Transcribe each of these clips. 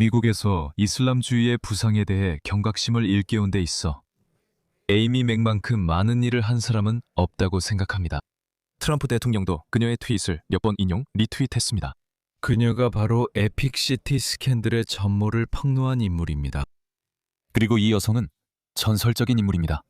미국에서 이슬람주의의 부상에 대해 경각심을 일깨운 데 있어 에이미 맥만큼 많은 일을 한 사람은 없다고 생각합니다. 트럼프 대통령도 그녀의 트윗을 몇 번 인용, 리트윗했습니다. 그녀가 바로 에픽시티 스캔들의 전모를 폭로한 인물입니다. 그리고 이 여성은 전설적인 인물입니다.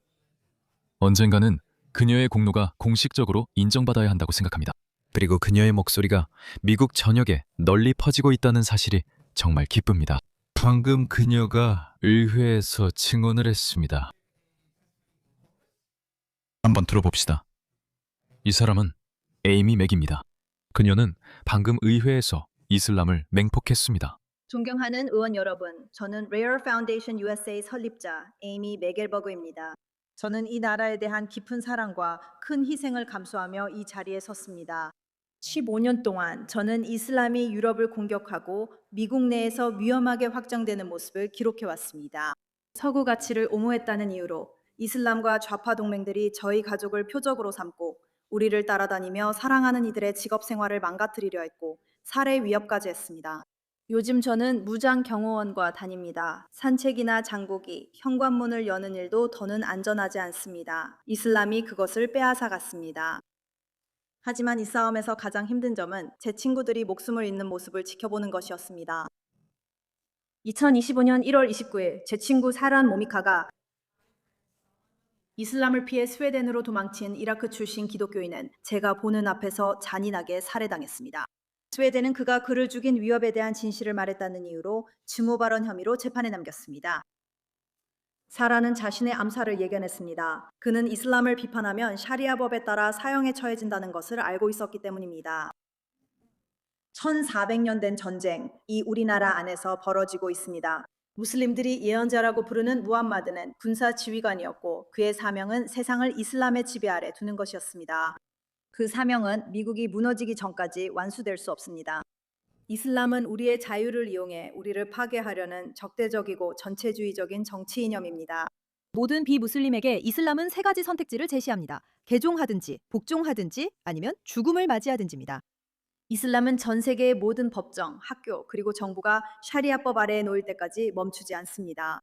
언젠가는 그녀의 공로가 공식적으로 인정받아야 한다고 생각합니다. 그리고 그녀의 목소리가 미국 전역에 널리 퍼지고 있다는 사실이 정말 기쁩니다. 방금 그녀가 의회에서 증언을 했습니다. 한번 들어봅시다. 이 사람은 에이미 맥입니다. 그녀는 방금 의회에서 이슬람을 맹폭했습니다. 존경하는 의원 여러분, 저는 Rare Foundation USA 설립자 에이미 맥겔버그입니다. 저는 이 나라에 대한 깊은 사랑과 큰 희생을 감수하며 이 자리에 섰습니다. 15년 동안 저는 이슬람이 유럽을 공격하고 미국 내에서 위험하게 확장되는 모습을 기록해왔습니다. 서구 가치를 옹호했다는 이유로 이슬람과 좌파 동맹들이 저희 가족을 표적으로 삼고 우리를 따라다니며 사랑하는 이들의 직업 생활을 망가뜨리려 했고 살해 위협까지 했습니다. 요즘 저는 무장 경호원과 다닙니다. 산책이나 장보기, 현관문을 여는 일도 더는 안전하지 않습니다. 이슬람이 그것을 빼앗아갔습니다. 하지만 이 싸움에서 가장 힘든 점은 제 친구들이 목숨을 잃는 모습을 지켜보는 것이었습니다. 2025년 1월 29일 제 친구 사란 모미카가 이슬람을 피해 스웨덴으로 도망친 이라크 출신 기독교인은 제가 보는 앞에서 잔인하게 살해당했습니다. 스웨덴은 그가 그를 죽인 위협에 대한 진실을 말했다는 이유로 증오 발언 혐의로 재판에 넘겼습니다. 사라는 자신의 암살을 예견했습니다. 그는 이슬람을 비판하면 샤리아법에 따라 사형에 처해진다는 것을 알고 있었기 때문입니다. 1400년 된 전쟁, 이 우리나라 안에서 벌어지고 있습니다. 무슬림들이 예언자라고 부르는 무함마드는 군사 지휘관이었고 그의 사명은 세상을 이슬람의 지배 아래 두는 것이었습니다. 그 사명은 미국이 무너지기 전까지 완수될 수 없습니다. 이슬람은 우리의 자유를 이용해 우리를 파괴하려는 적대적이고 전체주의적인 정치 이념입니다. 모든 비무슬림에게 이슬람은 세 가지 선택지를 제시합니다. 개종하든지, 복종하든지, 아니면 죽음을 맞이하든지입니다. 이슬람은 전 세계의 모든 법정, 학교, 그리고 정부가 샤리아법 아래에 놓일 때까지 멈추지 않습니다.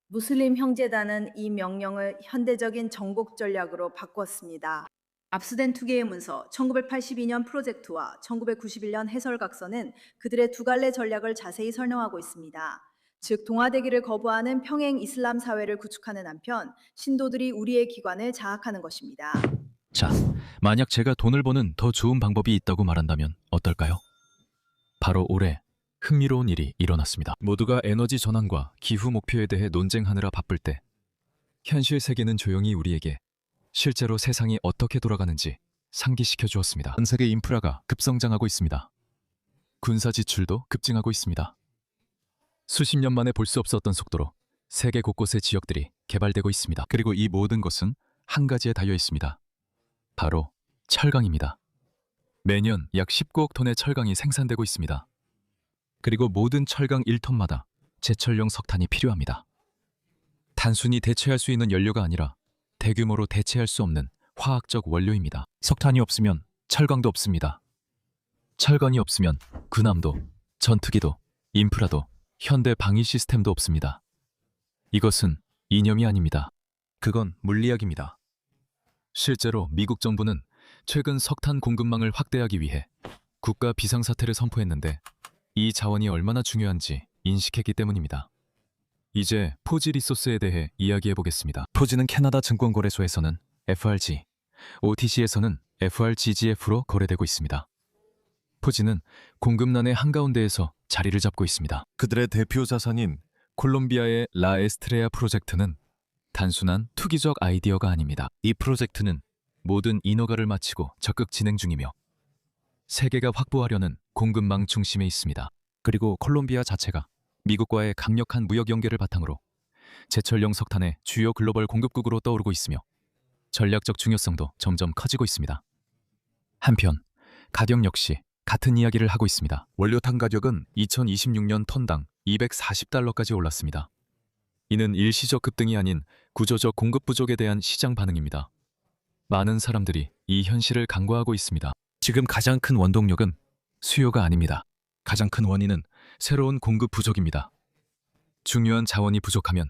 무슬림 형제단은 이 명령을 현대적인 정복 전략으로 바꿨습니다. 압수된 두 개의 문서, 1982년 프로젝트와 1991년 해설각서는 그들의 두 갈래 전략을 자세히 설명하고 있습니다. 즉, 동화되기를 거부하는 평행 이슬람 사회를 구축하는 한편 신도들이 우리의 기관을 장악하는 것입니다. 자, 만약 제가 돈을 버는 더 좋은 방법이 있다고 말한다면 어떨까요? 바로 올해 흥미로운 일이 일어났습니다. 모두가 에너지 전환과 기후 목표에 대해 논쟁하느라 바쁠 때 현실 세계는 조용히 우리에게 실제로 세상이 어떻게 돌아가는지 상기시켜 주었습니다. 전 세계 인프라가 급성장하고 있습니다. 군사 지출도 급증하고 있습니다. 수십 년 만에 볼 수 없었던 속도로 세계 곳곳의 지역들이 개발되고 있습니다. 그리고 이 모든 것은 한 가지에 달려 있습니다. 바로 철강입니다. 매년 약 19억 톤의 철강이 생산되고 있습니다. 그리고 모든 철강 1톤마다 제철용 석탄이 필요합니다. 단순히 대체할 수 있는 연료가 아니라 대규모로 대체할 수 없는 화학적 원료입니다. 석탄이 없으면 철강도 없습니다. 철강이 없으면 군함도, 전투기도, 인프라도, 현대 방위 시스템도 없습니다. 이것은 이념이 아닙니다. 그건 물리학입니다. 실제로 미국 정부는 최근 석탄 공급망을 확대하기 위해 국가 비상사태를 선포했는데 이 자원이 얼마나 중요한지 인식했기 때문입니다. 이제 포지 리소스에 대해 이야기해 보겠습니다. 포지는 캐나다 증권거래소에서는 FRG, OTC에서는 FRGGF로 거래되고 있습니다. 포지는 공급난의 한가운데에서 자리를 잡고 있습니다. 그들의 대표 자산인 콜롬비아의 라에스트레아 프로젝트는 단순한 투기적 아이디어가 아닙니다. 이 프로젝트는 모든 인허가를 마치고 적극 진행 중이며 세계가 확보하려는 공급망 중심에 있습니다. 그리고 콜롬비아 자체가 미국과의 강력한 무역 연계를 바탕으로 제철용 석탄의 주요 글로벌 공급국으로 떠오르고 있으며 전략적 중요성도 점점 커지고 있습니다. 한편 가격 역시 같은 이야기를 하고 있습니다. 원료탄 가격은 2026년 톤당 240달러까지 올랐습니다. 이는 일시적 급등이 아닌 구조적 공급 부족에 대한 시장 반응입니다. 많은 사람들이 이 현실을 간과하고 있습니다. 지금 가장 큰 원동력은 수요가 아닙니다. 가장 큰 원인은 새로운 공급 부족입니다. 중요한 자원이 부족하면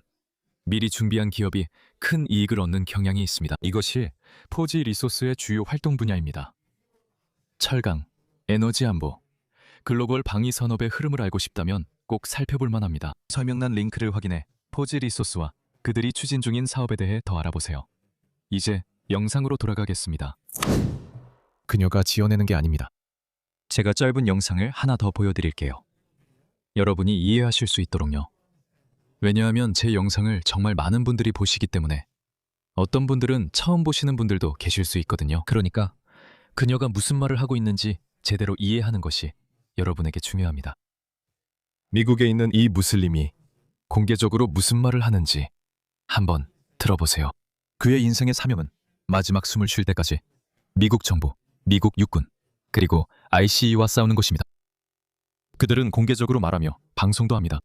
미리 준비한 기업이 큰 이익을 얻는 경향이 있습니다. 이것이 포지 리소스의 주요 활동 분야입니다. 철강, 에너지 안보, 글로벌 방위 산업의 흐름을 알고 싶다면 꼭 살펴볼 만합니다. 설명란 링크를 확인해 포지 리소스와 그들이 추진 중인 사업에 대해 더 알아보세요. 이제 영상으로 돌아가겠습니다. 그녀가 지어내는 게 아닙니다. 제가 짧은 영상을 하나 더 보여드릴게요. 여러분이 이해하실 수 있도록요. 왜냐하면 제 영상을 정말 많은 분들이 보시기 때문에 어떤 분들은 처음 보시는 분들도 계실 수 있거든요. 그러니까 그녀가 무슨 말을 하고 있는지 제대로 이해하는 것이 여러분에게 중요합니다. 미국에 있는 이 무슬림이 공개적으로 무슨 말을 하는지 한번 들어보세요. 그의 인생의 사명은 마지막 숨을 쉴 때까지 미국 정부, 미국 육군, 그리고 ICE와 싸우는 것입니다. 그들은 공개적으로 말하며 방송도 합니다.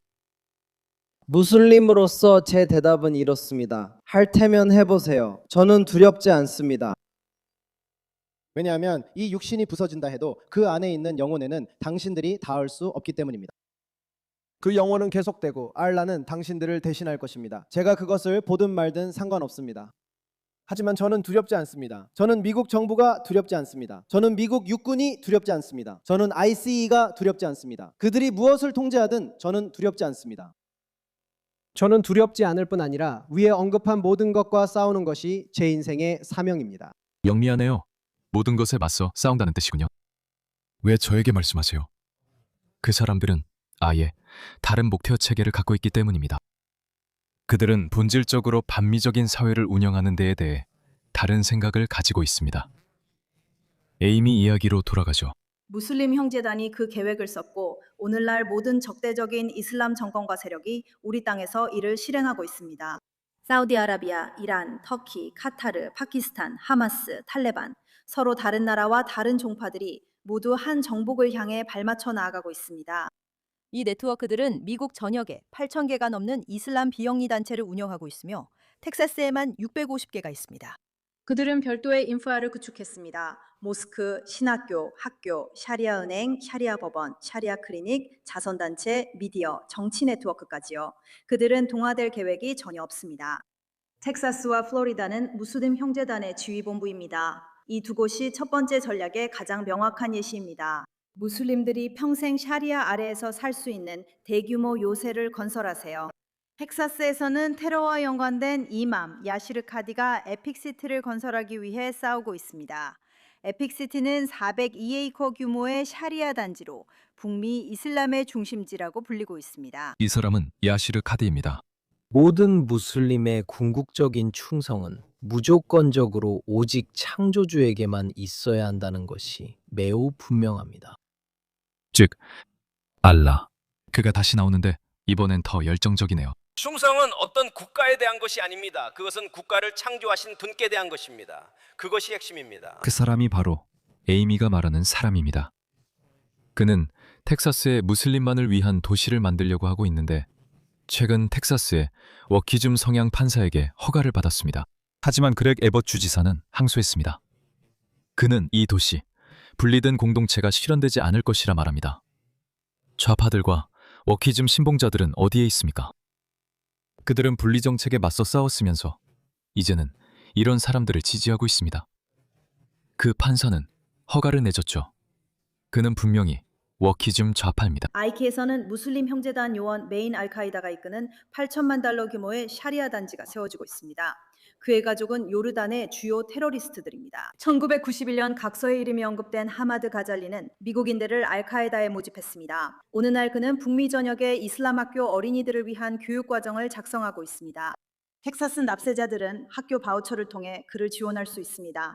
무슬림으로서 제 대답은 이렇습니다. 할 테면 해보세요. 저는 두렵지 않습니다. 왜냐하면 이 육신이 부서진다 해도 그 안에 있는 영혼에는 당신들이 닿을 수 없기 때문입니다. 그 영혼은 계속되고 알라는 당신들을 대신할 것입니다. 제가 그것을 보든 말든 상관없습니다. 하지만 저는 두렵지 않습니다. 저는 미국 정부가 두렵지 않습니다. 저는 미국 육군이 두렵지 않습니다. 저는 ICE가 두렵지 않습니다. 그들이 무엇을 통제하든 저는 두렵지 않습니다. 저는 두렵지 않을 뿐 아니라 위에 언급한 모든 것과 싸우는 것이 제 인생의 사명입니다. 영리하네요. 모든 것에 맞서 싸운다는 뜻이군요. 왜 저에게 말씀하세요? 그 사람들은 아예 다른 목표 체계를 갖고 있기 때문입니다. 그들은 본질적으로 반미적인 사회를 운영하는 데에 대해 다른 생각을 가지고 있습니다. 에이미 이야기로 돌아가죠. 무슬림 형제단이 그 계획을 썼고 오늘날 모든 적대적인 이슬람 정권과 세력이 우리 땅에서 이를 실행하고 있습니다. 사우디아라비아, 이란, 터키, 카타르, 파키스탄, 하마스, 탈레반, 서로 다른 나라와 다른 종파들이 모두 한 정복을 향해 발맞춰 나아가고 있습니다. 이 네트워크들은 미국 전역에 8,000개가 넘는 이슬람 비영리 단체를 운영하고 있으며 텍사스에만 650개가 있습니다. 그들은 별도의 인프라를 구축했습니다. 모스크, 신학교, 학교, 샤리아 은행, 샤리아 법원, 샤리아 클리닉, 자선단체, 미디어, 정치 네트워크까지요. 그들은 동화될 계획이 전혀 없습니다. 텍사스와 플로리다는 무슬림 형제단의 지휘본부입니다. 이 두 곳이 첫 번째 전략의 가장 명확한 예시입니다. 무슬림들이 평생 샤리아 아래에서 살 수 있는 대규모 요새를 건설하세요. 텍사스에서는 테러와 연관된 이맘, 야시르 카디가 에픽시티를 건설하기 위해 싸우고 있습니다. 에픽시티는 402에이커 규모의 샤리아 단지로 북미 이슬람의 중심지라고 불리고 있습니다. 이 사람은 야시르 카디입니다. 모든 무슬림의 궁극적인 충성은 무조건적으로 오직 창조주에게만 있어야 한다는 것이 매우 분명합니다. 즉, 알라. 그가 다시 나오는데 이번엔 더 열정적이네요. 충성은 어떤 국가에 대한 것이 아닙니다. 그것은 국가를 창조하신 분께 대한 것입니다. 그것이 핵심입니다. 그 사람이 바로 에이미가 말하는 사람입니다. 그는 텍사스에 무슬림만을 위한 도시를 만들려고 하고 있는데 최근 텍사스의 워키즘 성향 판사에게 허가를 받았습니다. 하지만 그렉 에벗 주지사는 항소했습니다. 그는 이 도시, 분리된 공동체가 실현되지 않을 것이라 말합니다. 좌파들과 워키즘 신봉자들은 어디에 있습니까? 그들은 분리정책에 맞서 싸웠으면서 이제는 이런 사람들을 지지하고 있습니다. 그 판사는 허가를 내줬죠. 그는 분명히 워키즘 좌파입니다. 아이키에서는 무슬림 형제단 요원 메인 알카이다가 이끄는 8천만 달러 규모의 샤리아 단지가 세워지고 있습니다. 그의 가족은 요르단의 주요 테러리스트들입니다. 1991년 각서의 이름이 언급된 하마드 가잘리는 미국인들을 알카에다에 모집했습니다. 오늘날 그는 북미 전역의 이슬람 학교 어린이들을 위한 교육 과정을 작성하고 있습니다. 텍사스 납세자들은 학교 바우처를 통해 그를 지원할 수 있습니다.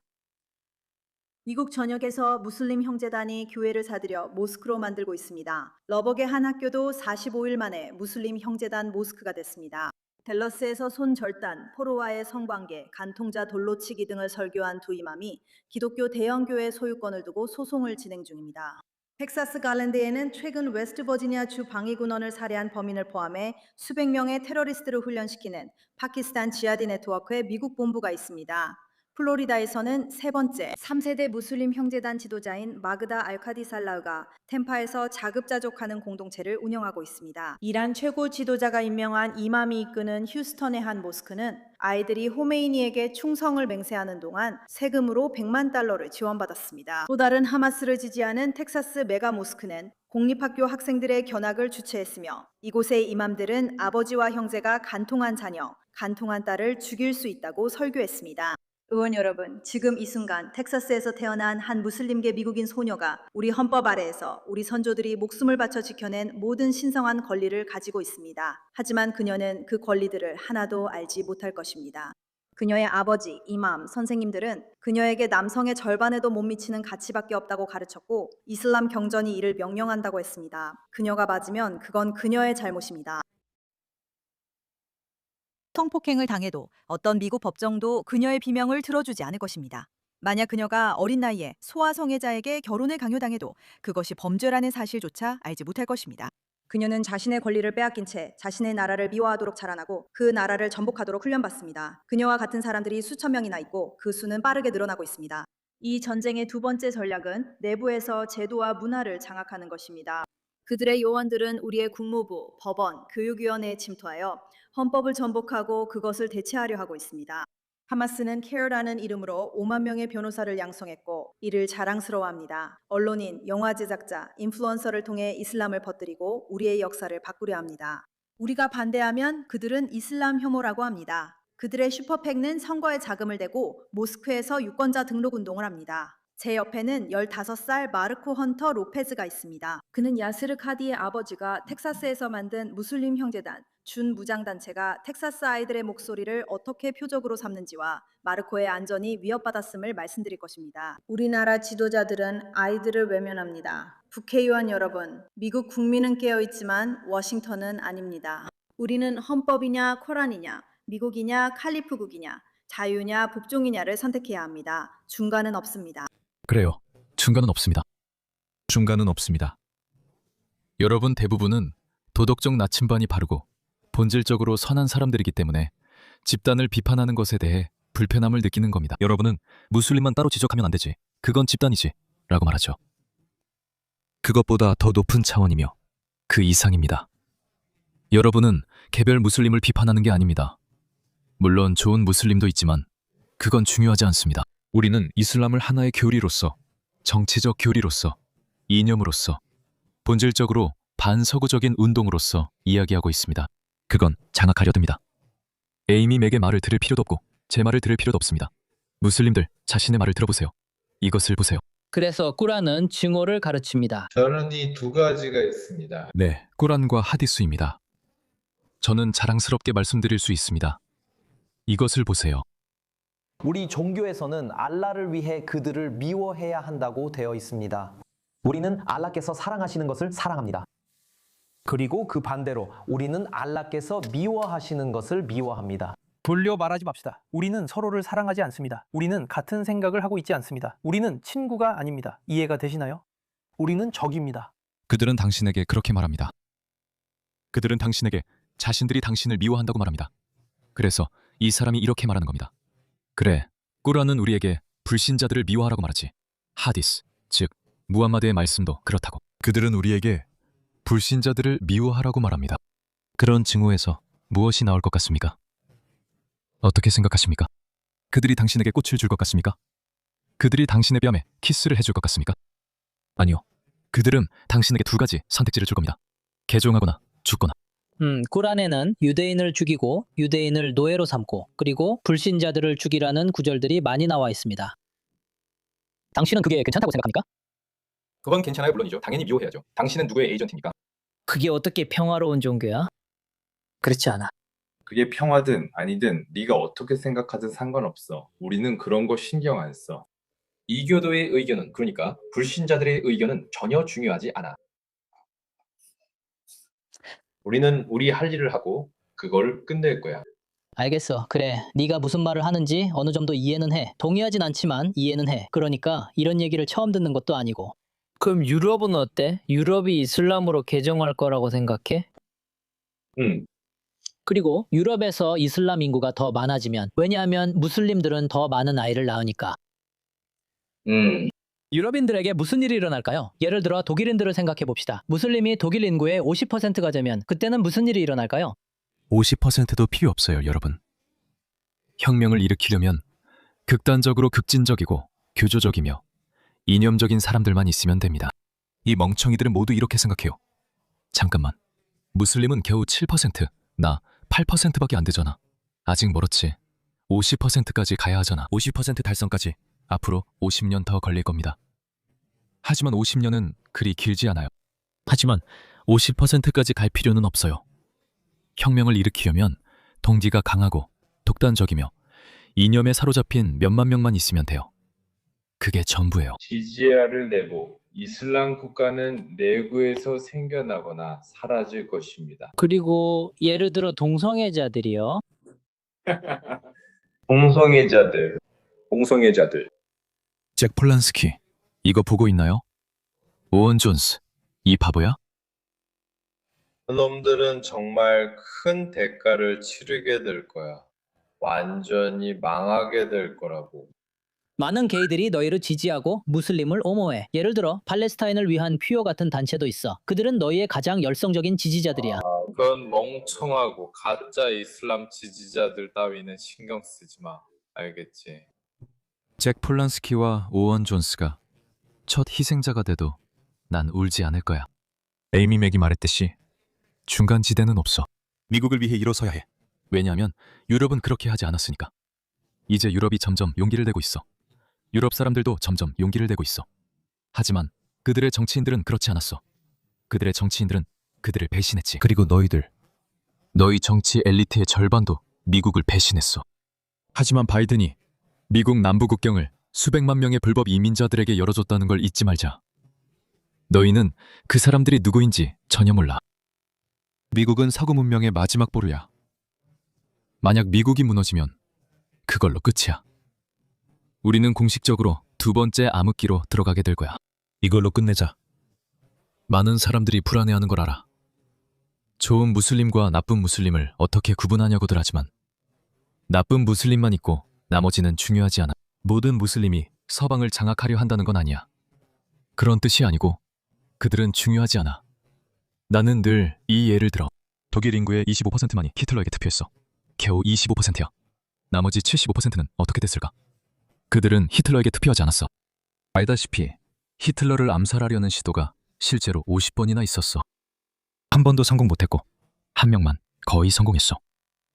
미국 전역에서 무슬림 형제단이 교회를 사들여 모스크로 만들고 있습니다. 러버계 한 학교도 45일 만에 무슬림 형제단 모스크가 됐습니다. 댈러스에서 손절단, 포로와의 성관계, 간통자 돌로치기 등을 설교한 두 이맘이 기독교 대형교회 소유권을 두고 소송을 진행 중입니다. 텍사스 갈랜드에는 최근 웨스트버지니아 주 방위군원을 살해한 범인을 포함해 수백 명의 테러리스트를 훈련시키는 파키스탄 지하디 네트워크의 미국 본부가 있습니다. 플로리다에서는 세 번째 3세대 무슬림 형제단 지도자인 마그다 알카디살라흐가 템파에서 자급자족하는 공동체를 운영하고 있습니다. 이란 최고 지도자가 임명한 이맘이 이끄는 휴스턴의 한 모스크는 아이들이 호메이니에게 충성을 맹세하는 동안 세금으로 100만 달러를 지원받았습니다. 또 다른 하마스를 지지하는 텍사스 메가 모스크는 공립학교 학생들의 견학을 주최했으며 이곳의 이맘들은 아버지와 형제가 간통한 자녀, 간통한 딸을 죽일 수 있다고 설교했습니다. 의원 여러분, 지금 이 순간 텍사스에서 태어난 한 무슬림계 미국인 소녀가 우리 헌법 아래에서 우리 선조들이 목숨을 바쳐 지켜낸 모든 신성한 권리를 가지고 있습니다. 하지만 그녀는 그 권리들을 하나도 알지 못할 것입니다. 그녀의 아버지, 이맘, 선생님들은 그녀에게 남성의 절반에도 못 미치는 가치밖에 없다고 가르쳤고 이슬람 경전이 이를 명령한다고 했습니다. 그녀가 맞으면 그건 그녀의 잘못입니다. 성폭행을 당해도 어떤 미국 법정도 그녀의 비명을 들어주지 않을 것입니다. 만약 그녀가 어린 나이에 소아성애자에게 결혼을 강요당해도 그것이 범죄라는 사실조차 알지 못할 것입니다. 그녀는 자신의 권리를 빼앗긴 채 자신의 나라를 미워하도록 자라나고 그 나라를 전복하도록 훈련받습니다. 그녀와 같은 사람들이 수천 명이나 있고 그 수는 빠르게 늘어나고 있습니다. 이 전쟁의 두 번째 전략은 내부에서 제도와 문화를 장악하는 것입니다. 그들의 요원들은 우리의 국무부, 법원, 교육위원회에 침투하여 헌법을 전복하고 그것을 대체하려 하고 있습니다. 하마스는 케어라는 이름으로 5만 명의 변호사를 양성했고 이를 자랑스러워합니다. 언론인, 영화 제작자, 인플루언서를 통해 이슬람을 퍼뜨리고 우리의 역사를 바꾸려 합니다. 우리가 반대하면 그들은 이슬람 혐오라고 합니다. 그들의 슈퍼팩는 선거에 자금을 대고 모스크에서 유권자 등록 운동을 합니다. 제 옆에는 15살 마르코 헌터 로페즈가 있습니다. 그는 야스르 카디의 아버지가 텍사스에서 만든 무슬림 형제단 준무장단체가 텍사스 아이들의 목소리를 어떻게 표적으로 삼는지와 마르코의 안전이 위협받았음을 말씀드릴 것입니다. 우리나라 지도자들은 아이들을 외면합니다. 국회의원 여러분, 미국 국민은 깨어있지만 워싱턴은 아닙니다. 우리는 헌법이냐 코란이냐, 미국이냐 칼리프국이냐, 자유냐 복종이냐를 선택해야 합니다. 중간은 없습니다. 그래요. 중간은 없습니다. 중간은 없습니다. 여러분 대부분은 도덕적 나침반이 바르고 본질적으로 선한 사람들이기 때문에 집단을 비판하는 것에 대해 불편함을 느끼는 겁니다. 여러분은 무슬림만 따로 지적하면 안 되지. 그건 집단이지. 라고 말하죠. 그것보다 더 높은 차원이며 그 이상입니다. 여러분은 개별 무슬림을 비판하는 게 아닙니다. 물론 좋은 무슬림도 있지만 그건 중요하지 않습니다. 우리는 이슬람을 하나의 교리로서, 정치적 교리로서, 이념으로서, 본질적으로 반서구적인 운동으로서 이야기하고 있습니다. 그건 장악하려 듭니다. 에이미 맥의 말을 들을 필요도 없고 제 말을 들을 필요도 없습니다. 무슬림들 자신의 말을 들어보세요. 이것을 보세요. 그래서 꾸란은 증오를 가르칩니다. 저는 이 두 가지가 있습니다. 네, 꾸란과 하디스입니다. 저는 자랑스럽게 말씀드릴 수 있습니다. 이것을 보세요. 우리 종교에서는 알라를 위해 그들을 미워해야 한다고 되어 있습니다. 우리는 알라께서 사랑하시는 것을 사랑합니다. 그리고 그 반대로 우리는 알라께서 미워하시는 것을 미워합니다. 돌려 말하지 맙시다. 우리는 서로를 사랑하지 않습니다. 우리는 같은 생각을 하고 있지 않습니다. 우리는 친구가 아닙니다. 이해가 되시나요? 우리는 적입니다. 그들은 당신에게 그렇게 말합니다. 그들은 당신에게 자신들이 당신을 미워한다고 말합니다. 그래서 이 사람이 이렇게 말하는 겁니다. 그래, 꾸란은 우리에게 불신자들을 미워하라고 말하지. 하디스, 즉 무함마드의 말씀도 그렇다고. 그들은 우리에게 불신자들을 미워하라고 말합니다. 그런 증오에서 무엇이 나올 것 같습니까? 어떻게 생각하십니까? 그들이 당신에게 꽃을 줄 것 같습니까? 그들이 당신의 뺨에 키스를 해줄 것 같습니까? 아니요. 그들은 당신에게 두 가지 선택지를 줄 겁니다. 개종하거나 죽거나. 꾸란에는 유대인을 죽이고 유대인을 노예로 삼고 그리고 불신자들을 죽이라는 구절들이 많이 나와 있습니다. 당신은 그게 괜찮다고 생각합니까? 그건 괜찮아요. 물론이죠. 당연히 미워해야죠. 당신은 누구의 에이전트입니까? 그게 어떻게 평화로운 종교야? 그렇지 않아. 그게 평화든 아니든 네가 어떻게 생각하든 상관없어. 우리는 그런 거 신경 안 써. 이교도의 의견은, 그러니까 불신자들의 의견은 전혀 중요하지 않아. 우리는 우리 할 일을 하고 그걸 끝낼 거야. 알겠어. 그래. 네가 무슨 말을 하는지 어느 정도 이해는 해. 동의하진 않지만 이해는 해. 그러니까 이런 얘기를 처음 듣는 것도 아니고. 그럼 유럽은 어때? 유럽이 이슬람으로 개정할 거라고 생각해? 그리고 유럽에서 이슬람 인구가 더 많아지면, 왜냐하면 무슬림들은 더 많은 아이를 낳으니까. 유럽인들에게 무슨 일이 일어날까요? 예를 들어 독일인들을 생각해 봅시다. 무슬림이 독일 인구의 50%가 되면 그때는 무슨 일이 일어날까요? 50%도 필요 없어요, 여러분. 혁명을 일으키려면 극단적으로 극진적이고 교조적이며 이념적인 사람들만 있으면 됩니다. 이 멍청이들은 모두 이렇게 생각해요. 잠깐만, 무슬림은 겨우 7%, 나 8%밖에 안 되잖아. 아직 멀었지. 50%까지 가야 하잖아. 50% 달성까지 앞으로 50년 더 걸릴 겁니다. 하지만 50년은 그리 길지 않아요. 하지만 50%까지 갈 필요는 없어요. 혁명을 일으키려면 동기가 강하고 독단적이며 이념에 사로잡힌 몇만 명만 있으면 돼요. 그게 전부예요. 지지아를 내고 이슬람 국가는 내부에서 생겨나거나 사라질 것입니다. 그리고 예를 들어 동성애자들이요. 공성애자들. 잭 폴란스키, 이거 보고 있나요? 오원 존스, 이 바보야? 그놈들은 정말 큰 대가를 치르게 될 거야. 완전히 망하게 될 거라고. 많은 게이들이 너희를 지지하고 무슬림을 옹호해. 예를 들어 팔레스타인을 위한 퓨어 같은 단체도 있어. 그들은 너희의 가장 열성적인 지지자들이야. 그건 멍청하고 가짜 이슬람 지지자들 따위는 신경 쓰지 마. 알겠지? 잭 폴란스키와 오원 존스가 첫 희생자가 돼도 난 울지 않을 거야. 에이미 맥이 말했듯이 중간 지대는 없어. 미국을 위해 일어서야 해. 왜냐하면 유럽은 그렇게 하지 않았으니까. 이제 유럽이 점점 용기를 내고 있어. 유럽 사람들도 점점 용기를 내고 있어. 하지만 그들의 정치인들은 그렇지 않았어. 그들의 정치인들은 그들을 배신했지. 그리고 너희 정치 엘리트의 절반도 미국을 배신했어. 하지만 바이든이 미국 남부 국경을 수백만 명의 불법 이민자들에게 열어줬다는 걸 잊지 말자. 너희는 그 사람들이 누구인지 전혀 몰라. 미국은 서구 문명의 마지막 보루야. 만약 미국이 무너지면 그걸로 끝이야. 우리는 공식적으로 두 번째 암흑기로 들어가게 될 거야. 이걸로 끝내자. 많은 사람들이 불안해하는 걸 알아. 좋은 무슬림과 나쁜 무슬림을 어떻게 구분하냐고들 하지만 나쁜 무슬림만 있고 나머지는 중요하지 않아. 모든 무슬림이 서방을 장악하려 한다는 건 아니야. 그런 뜻이 아니고 그들은 중요하지 않아. 나는 늘 이 예를 들어. 독일 인구의 25%만이 히틀러에게 투표했어. 겨우 25%야. 나머지 75%는 어떻게 됐을까? 그들은 히틀러에게 투표하지 않았어. 알다시피 히틀러를 암살하려는 시도가 실제로 50번이나 있었어. 한 번도 성공 못했고 한 명만 거의 성공했어.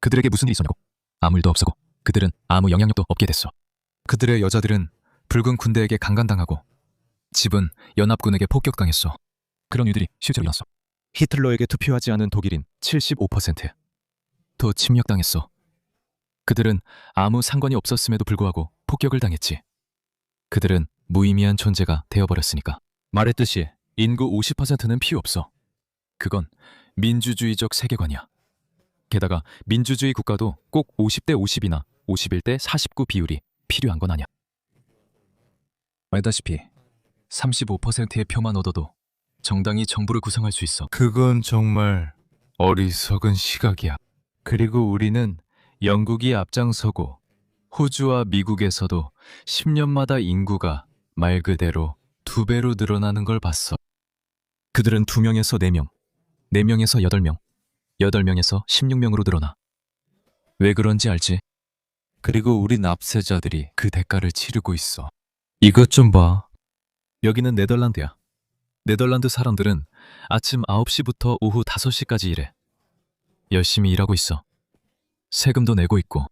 그들에게 무슨 일이 있었냐고. 아무 일도 없었고 그들은 아무 영향력도 없게 됐어. 그들의 여자들은 붉은 군대에게 강간당하고 집은 연합군에게 폭격당했어. 그런 일들이 실제로 일어났어. 히틀러에게 투표하지 않은 독일인 75%. 또 침략당했어. 그들은 아무 상관이 없었음에도 불구하고 폭격을 당했지. 그들은 무의미한 존재가 되어버렸으니까. 말했듯이 인구 50%는 필요 없어. 그건 민주주의적 세계관이야. 게다가 민주주의 국가도 꼭 50대 50이나 51대 49 비율이 필요한 건 아니야. 알다시피 35%의 표만 얻어도 정당이 정부를 구성할 수 있어. 그건 정말 어리석은 시각이야. 그리고 우리는 영국이 앞장서고 호주와 미국에서도 10년마다 인구가 말 그대로 2배로 늘어나는 걸 봤어. 그들은 2명에서 4명, 4명에서 8명, 8명에서 16명으로 늘어나. 왜 그런지 알지? 그리고 우리 납세자들이 그 대가를 치르고 있어. 이것 좀 봐. 여기는 네덜란드야. 네덜란드 사람들은 아침 9시부터 오후 5시까지 일해. 열심히 일하고 있어. 세금도 내고 있고.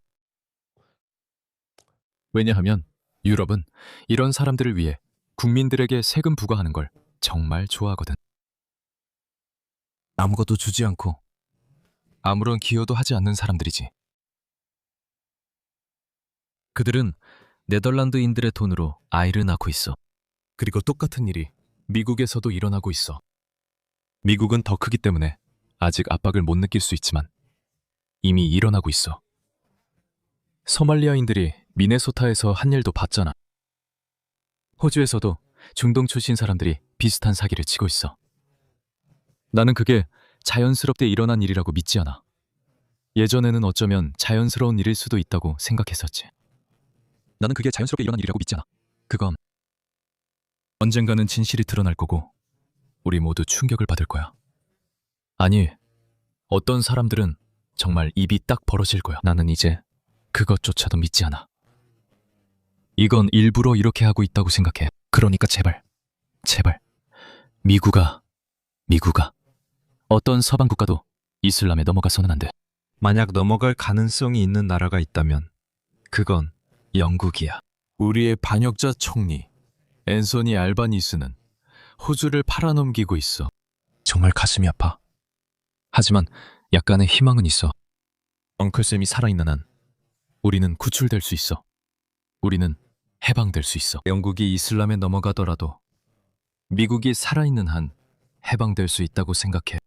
왜냐하면 유럽은 이런 사람들을 위해 국민들에게 세금 부과하는 걸 정말 좋아하거든. 아무것도 주지 않고 아무런 기여도 하지 않는 사람들이지. 그들은 네덜란드인들의 돈으로 아이를 낳고 있어. 그리고 똑같은 일이 미국에서도 일어나고 있어. 미국은 더 크기 때문에 아직 압박을 못 느낄 수 있지만 이미 일어나고 있어. 소말리아인들이 미네소타에서 한 일도 봤잖아. 호주에서도 중동 출신 사람들이 비슷한 사기를 치고 있어. 나는 그게 자연스럽게 일어난 일이라고 믿지 않아. 예전에는 어쩌면 자연스러운 일일 수도 있다고 생각했었지. 나는 그게 자연스럽게 일어난 일이라고 믿지 않아. 그건 언젠가는 진실이 드러날 거고 우리 모두 충격을 받을 거야. 아니, 어떤 사람들은 정말 입이 딱 벌어질 거야. 나는 이제 그것조차도 믿지 않아. 이건 일부러 이렇게 하고 있다고 생각해. 그러니까 제발 미국아 어떤 서방 국가도 이슬람에 넘어가서는 안 돼. 만약 넘어갈 가능성이 있는 나라가 있다면 그건 영국이야. 우리의 반역자 총리 앤소니 알바니스는 호주를 팔아넘기고 있어. 정말 가슴이 아파. 하지만 약간의 희망은 있어. 엉클쌤이 살아있는 한 우리는 구출될 수 있어. 우리는 해방될 수 있어. 영국이 이슬람에 넘어가더라도 미국이 살아있는 한 해방될 수 있다고 생각해.